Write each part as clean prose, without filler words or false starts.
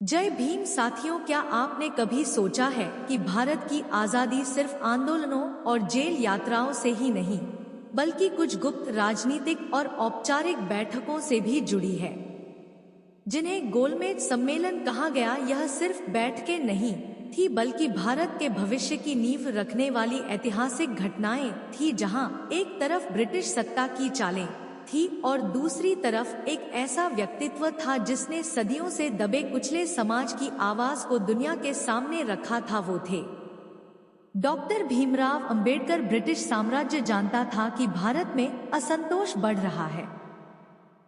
जय भीम साथियों, क्या आपने कभी सोचा है कि भारत की आजादी सिर्फ आंदोलनों और जेल यात्राओं से ही नहीं, बल्कि कुछ गुप्त राजनीतिक और औपचारिक बैठकों से भी जुड़ी है, जिन्हें गोलमेज सम्मेलन कहा गया। यह सिर्फ बैठकें नहीं थी, बल्कि भारत के भविष्य की नींव रखने वाली ऐतिहासिक घटनाएं थी, जहां एक तरफ ब्रिटिश सत्ता की चालें थी और दूसरी तरफ एक ऐसा व्यक्तित्व था जिसने सदियों से दबे कुचले समाज की आवाज को दुनिया के सामने रखा था। वो थे डॉक्टर भीमराव अंबेडकर। ब्रिटिश साम्राज्य जानता था कि भारत में असंतोष बढ़ रहा है।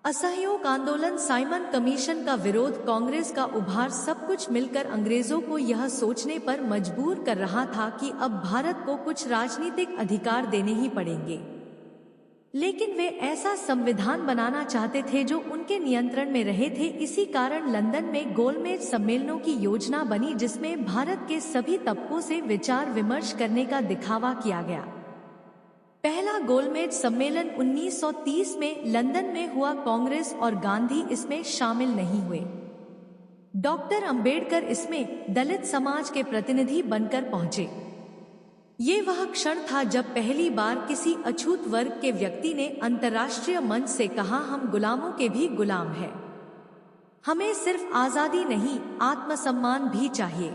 असहयोग आंदोलन, साइमन कमीशन का विरोध, कांग्रेस का उभार, सब कुछ मिलकर अंग्रेजों को यह सोचने पर मजबूर कर रहा था कि अब भारत को कुछ राजनीतिक अधिकार देने ही पड़ेंगे। लेकिन वे ऐसा संविधान बनाना चाहते थे जो उनके नियंत्रण में रहे थे। इसी कारण लंदन में गोलमेज सम्मेलनों की योजना बनी, जिसमें भारत के सभी तबकों से विचार विमर्श करने का दिखावा किया गया। पहला गोलमेज सम्मेलन 1930 में लंदन में हुआ। कांग्रेस और गांधी इसमें शामिल नहीं हुए। डॉक्टर अंबेडकर इसमें दलित समाज के प्रतिनिधि बनकर पहुंचे। ये वह क्षण था जब पहली बार किसी अछूत वर्ग के व्यक्ति ने अंतर्राष्ट्रीय मंच से कहा, हम गुलामों के भी गुलाम हैं। हमें सिर्फ आजादी नहीं, आत्मसम्मान भी चाहिए।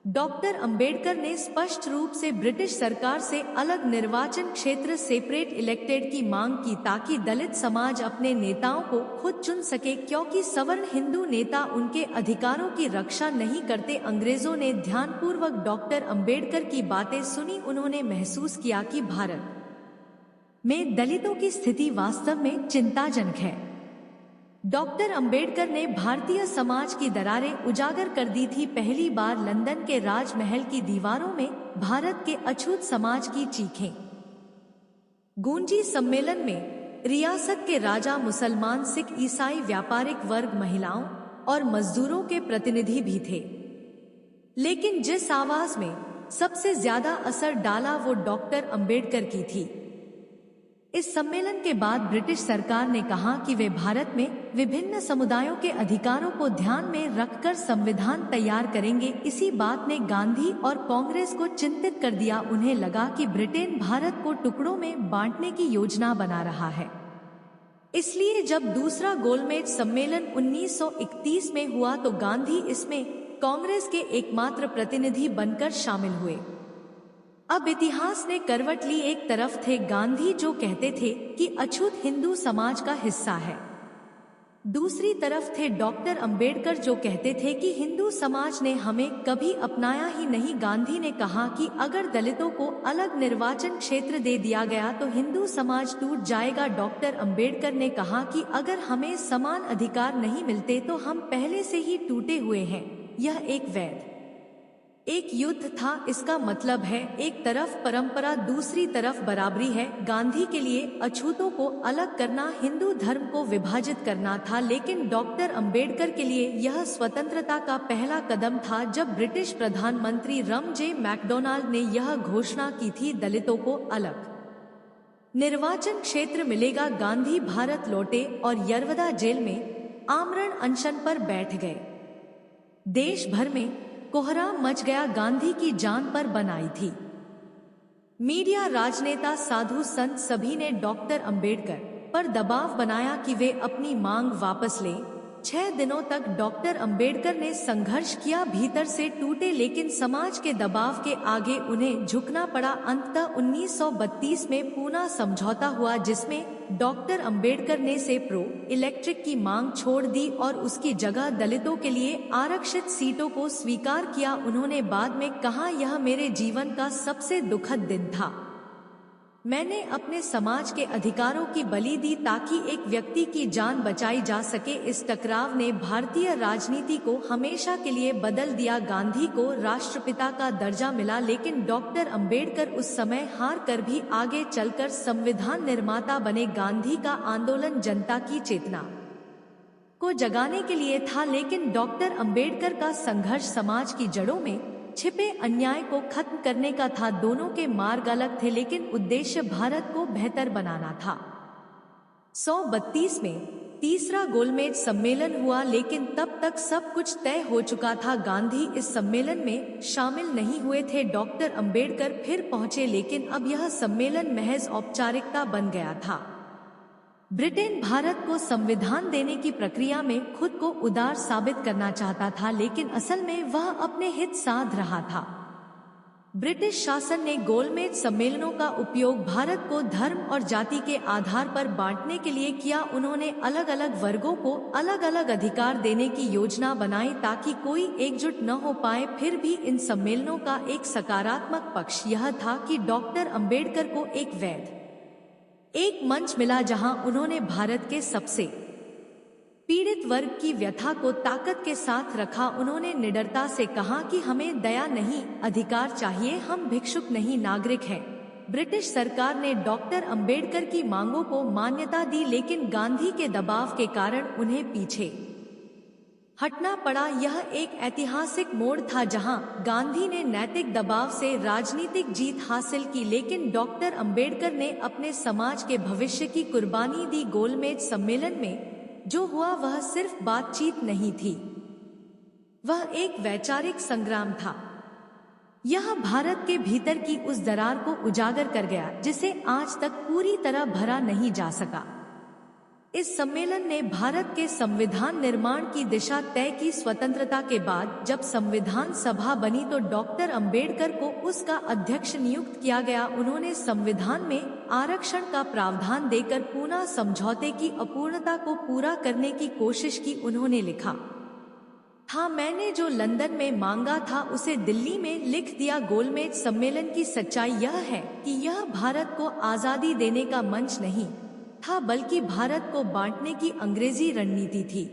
डॉक्टर अंबेडकर ने स्पष्ट रूप से ब्रिटिश सरकार से अलग निर्वाचन क्षेत्र, सेपरेट इलेक्टेड की मांग की, ताकि दलित समाज अपने नेताओं को खुद चुन सके, क्योंकि सवर्ण हिंदू नेता उनके अधिकारों की रक्षा नहीं करते। अंग्रेजों ने ध्यानपूर्वक डॉक्टर अंबेडकर की बातें सुनी। उन्होंने महसूस किया कि भारत में दलितों की स्थिति वास्तव में चिंताजनक है। डॉक्टर अंबेडकर ने भारतीय समाज की दरारें उजागर कर दी थी। पहली बार लंदन के राजमहल की दीवारों में भारत के अछूत समाज की चीखें गूंजी। सम्मेलन में रियासत के राजा, मुसलमान, सिख, ईसाई, व्यापारिक वर्ग, महिलाओं और मजदूरों के प्रतिनिधि भी थे। लेकिन जिस आवाज में सबसे ज्यादा असर डाला वो डॉक्टर अंबेडकर की थी। इस सम्मेलन के बाद ब्रिटिश सरकार ने कहा कि वे भारत में विभिन्न समुदायों के अधिकारों को ध्यान में रखकर संविधान तैयार करेंगे। इसी बात ने गांधी और कांग्रेस को चिंतित कर दिया। उन्हें लगा कि ब्रिटेन भारत को टुकड़ों में बांटने की योजना बना रहा है। इसलिए जब दूसरा गोलमेज सम्मेलन 1931 में हुआ तो गांधी इसमें कांग्रेस के एकमात्र प्रतिनिधि बनकर शामिल हुए। अब इतिहास ने करवट ली। एक तरफ थे गांधी जो कहते थे कि अछूत हिंदू समाज का हिस्सा है। दूसरी तरफ थे डॉक्टर अंबेडकर जो कहते थे कि हिंदू समाज ने हमें कभी अपनाया ही नहीं। गांधी ने कहा कि अगर दलितों को अलग निर्वाचन क्षेत्र दे दिया गया तो हिंदू समाज टूट जाएगा। डॉक्टर अंबेडकर ने कहा कि अगर हमें समान अधिकार नहीं मिलते तो हम पहले से ही टूटे हुए हैं। यह एक युद्ध था। इसका मतलब है एक तरफ परंपरा, दूसरी तरफ बराबरी है। गांधी के लिए अछूतों को अलग करना हिंदू धर्म को विभाजित करना था, लेकिन डॉक्टर अंबेडकर के लिए यह स्वतंत्रता का पहला कदम था। जब ब्रिटिश प्रधानमंत्री रमजे मैकडोनाल्ड ने यह घोषणा की थी, दलितों को अलग निर्वाचन क्षेत्र मिलेगा, गांधी भारत लौटे और यरवदा जेल में आमरण अनशन पर बैठ गए। देश भर में कोहराम मच गया। गांधी की जान पर बन आई थी। मीडिया, राजनेता, साधु संत सभी ने डॉक्टर अंबेडकर पर दबाव बनाया कि वे अपनी मांग वापस लें। 6 दिनों तक डॉक्टर अंबेडकर ने संघर्ष किया, भीतर से टूटे, लेकिन समाज के दबाव के आगे उन्हें झुकना पड़ा। अंततः 1932 में पूना समझौता हुआ, जिसमें डॉक्टर अंबेडकर ने सेप्रो इलेक्ट्रिक की मांग छोड़ दी और उसकी जगह दलितों के लिए आरक्षित सीटों को स्वीकार किया। उन्होंने बाद में कहा, यह मेरे जीवन का सबसे दुखद दिन था। मैंने अपने समाज के अधिकारों की बलि दी ताकि एक व्यक्ति की जान बचाई जा सके। इस टकराव ने भारतीय राजनीति को हमेशा के लिए बदल दिया। गांधी को राष्ट्रपिता का दर्जा मिला, लेकिन डॉक्टर अंबेडकर उस समय हार कर भी आगे चलकर संविधान निर्माता बने। गांधी का आंदोलन जनता की चेतना को जगाने के लिए था, लेकिन डॉक्टर अंबेडकर का संघर्ष समाज की जड़ों में छिपे अन्याय को खत्म करने का था। दोनों के मार्ग अलग थे, लेकिन उद्देश्य भारत को बेहतर बनाना था। 1932 में तीसरा गोलमेज सम्मेलन हुआ, लेकिन तब तक सब कुछ तय हो चुका था। गांधी इस सम्मेलन में शामिल नहीं हुए थे। डॉक्टर अंबेडकर फिर पहुंचे, लेकिन अब यह सम्मेलन महज औपचारिकता बन गया था। ब्रिटेन भारत को संविधान देने की प्रक्रिया में खुद को उदार साबित करना चाहता था, लेकिन असल में वह अपने हित साध रहा था। ब्रिटिश शासन ने गोलमेज सम्मेलनों का उपयोग भारत को धर्म और जाति के आधार पर बांटने के लिए किया। उन्होंने अलग अलग वर्गों को अलग अलग अधिकार देने की योजना बनाई ताकि कोई एकजुट न हो पाए। फिर भी इन सम्मेलनों का एक सकारात्मक पक्ष यह था कि डॉक्टर अंबेडकर को एक मंच मिला जहां उन्होंने भारत के सबसे पीड़ित वर्ग की व्यथा को ताकत के साथ रखा। उन्होंने निडरता से कहा कि हमें दया नहीं, अधिकार चाहिए, हम भिक्षुक नहीं, नागरिक हैं। ब्रिटिश सरकार ने डॉक्टर अंबेडकर की मांगों को मान्यता दी, लेकिन गांधी के दबाव के कारण उन्हें पीछे हटना पड़ा। यह एक ऐतिहासिक मोड़ था जहां गांधी ने नैतिक दबाव से राजनीतिक जीत हासिल की, लेकिन डॉक्टर अंबेडकर ने अपने समाज के भविष्य की कुर्बानी दी। गोलमेज सम्मेलन में जो हुआ वह सिर्फ बातचीत नहीं थी, वह एक वैचारिक संग्राम था। यह भारत के भीतर की उस दरार को उजागर कर गया जिसे आज तक पूरी तरह भरा नहीं जा सका। इस सम्मेलन ने भारत के संविधान निर्माण की दिशा तय की। स्वतंत्रता के बाद जब संविधान सभा बनी तो डॉक्टर अंबेडकर को उसका अध्यक्ष नियुक्त किया गया। उन्होंने संविधान में आरक्षण का प्रावधान देकर पूना समझौते की अपूर्णता को पूरा करने की कोशिश की। उन्होंने लिखा था, मैंने जो लंदन में मांगा था उसे दिल्ली में लिख दिया। गोलमेज सम्मेलन की सच्चाई यह है कि यह भारत को आजादी देने का मंच नहीं था, बल्कि भारत को बांटने की अंग्रेजी रणनीति थी।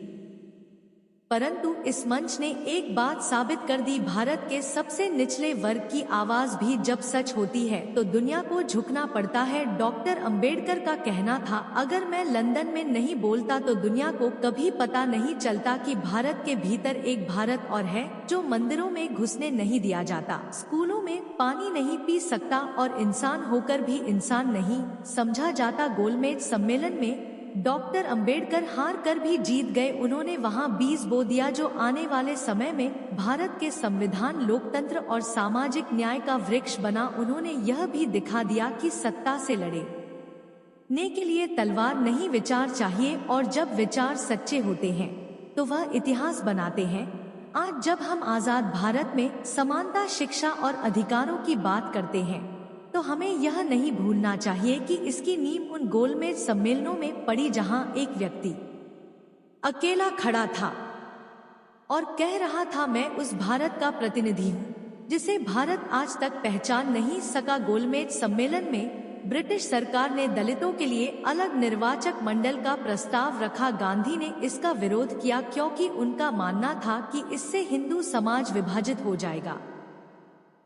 परंतु इस मंच ने एक बात साबित कर दी, भारत के सबसे निचले वर्ग की आवाज भी जब सच होती है तो दुनिया को झुकना पड़ता है। डॉक्टर अंबेडकर का कहना था, अगर मैं लंदन में नहीं बोलता तो दुनिया को कभी पता नहीं चलता कि भारत के भीतर एक भारत और है जो मंदिरों में घुसने नहीं दिया जाता, स्कूलों में पानी नहीं पी सकता और इंसान होकर भी इंसान नहीं समझा जाता। गोलमेज सम्मेलन में डॉक्टर अंबेडकर हार कर भी जीत गए। उन्होंने वहां बीज बो दिया जो आने वाले समय में भारत के संविधान, लोकतंत्र और सामाजिक न्याय का वृक्ष बना। उन्होंने यह भी दिखा दिया कि सत्ता से लड़ने के लिए तलवार नहीं, विचार चाहिए, और जब विचार सच्चे होते हैं तो वह इतिहास बनाते हैं। आज जब हम आजाद भारत में समानता, शिक्षा और अधिकारों की बात करते हैं तो हमें यह नहीं भूलना चाहिए कि इसकी नींव उन गोलमेज सम्मेलनों में पड़ी जहां एक व्यक्ति अकेला खड़ा था और कह रहा था, मैं उस भारत का प्रतिनिधि हूं जिसे भारत आज तक पहचान नहीं सका। गोलमेज सम्मेलन में ब्रिटिश सरकार ने दलितों के लिए अलग निर्वाचक मंडल का प्रस्ताव रखा। गांधी ने इसका विरोध किया क्योंकि उनका मानना था कि इससे हिंदू समाज विभाजित हो जाएगा।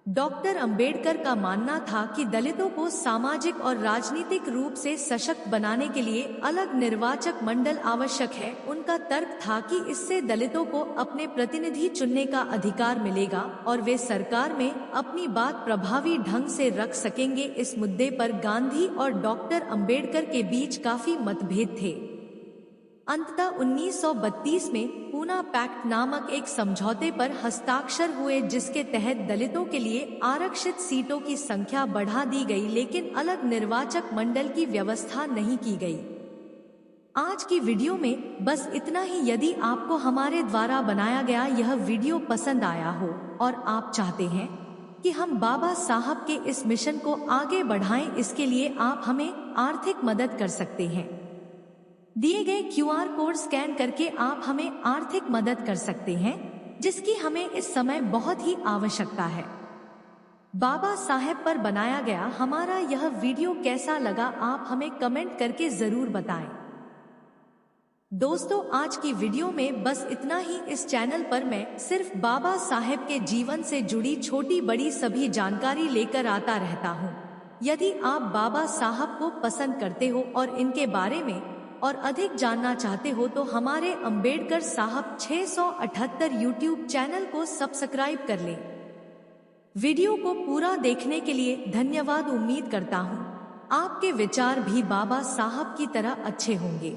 डॉक्टर अंबेडकर का मानना था कि दलितों को सामाजिक और राजनीतिक रूप से सशक्त बनाने के लिए अलग निर्वाचक मंडल आवश्यक है। उनका तर्क था कि इससे दलितों को अपने प्रतिनिधि चुनने का अधिकार मिलेगा और वे सरकार में अपनी बात प्रभावी ढंग से रख सकेंगे। इस मुद्दे पर गांधी और डॉक्टर अंबेडकर के बीच काफी मतभेद थे। अंततः 1932 में पूना पैक्ट नामक एक समझौते पर हस्ताक्षर हुए जिसके तहत दलितों के लिए आरक्षित सीटों की संख्या बढ़ा दी गई, लेकिन अलग निर्वाचक मंडल की व्यवस्था नहीं की गई। आज की वीडियो में बस इतना ही। यदि आपको हमारे द्वारा बनाया गया यह वीडियो पसंद आया हो और आप चाहते हैं कि हम बाबा साहब के इस मिशन को आगे बढ़ाएं, इसके लिए आप हमें आर्थिक मदद कर सकते हैं। दिए गए QR कोड स्कैन करके आप हमें आर्थिक मदद कर सकते हैं, जिसकी हमें इस समय बहुत ही आवश्यकता है। बाबा साहेब पर बनाया गया हमारा यह वीडियो कैसा लगा, आप हमें कमेंट करके जरूर बताएं। दोस्तों, आज की वीडियो में बस इतना ही। इस चैनल पर मैं सिर्फ बाबा साहेब के जीवन से जुड़ी छोटी बड़ी सभी जानकारी लेकर आता रहता हूँ। यदि आप बाबा साहब को पसंद करते हो और इनके बारे में और अधिक जानना चाहते हो तो हमारे अंबेडकर साहब 678 YouTube चैनल को सब्सक्राइब कर लें। वीडियो को पूरा देखने के लिए धन्यवाद। उम्मीद करता हूँ आपके विचार भी बाबा साहब की तरह अच्छे होंगे।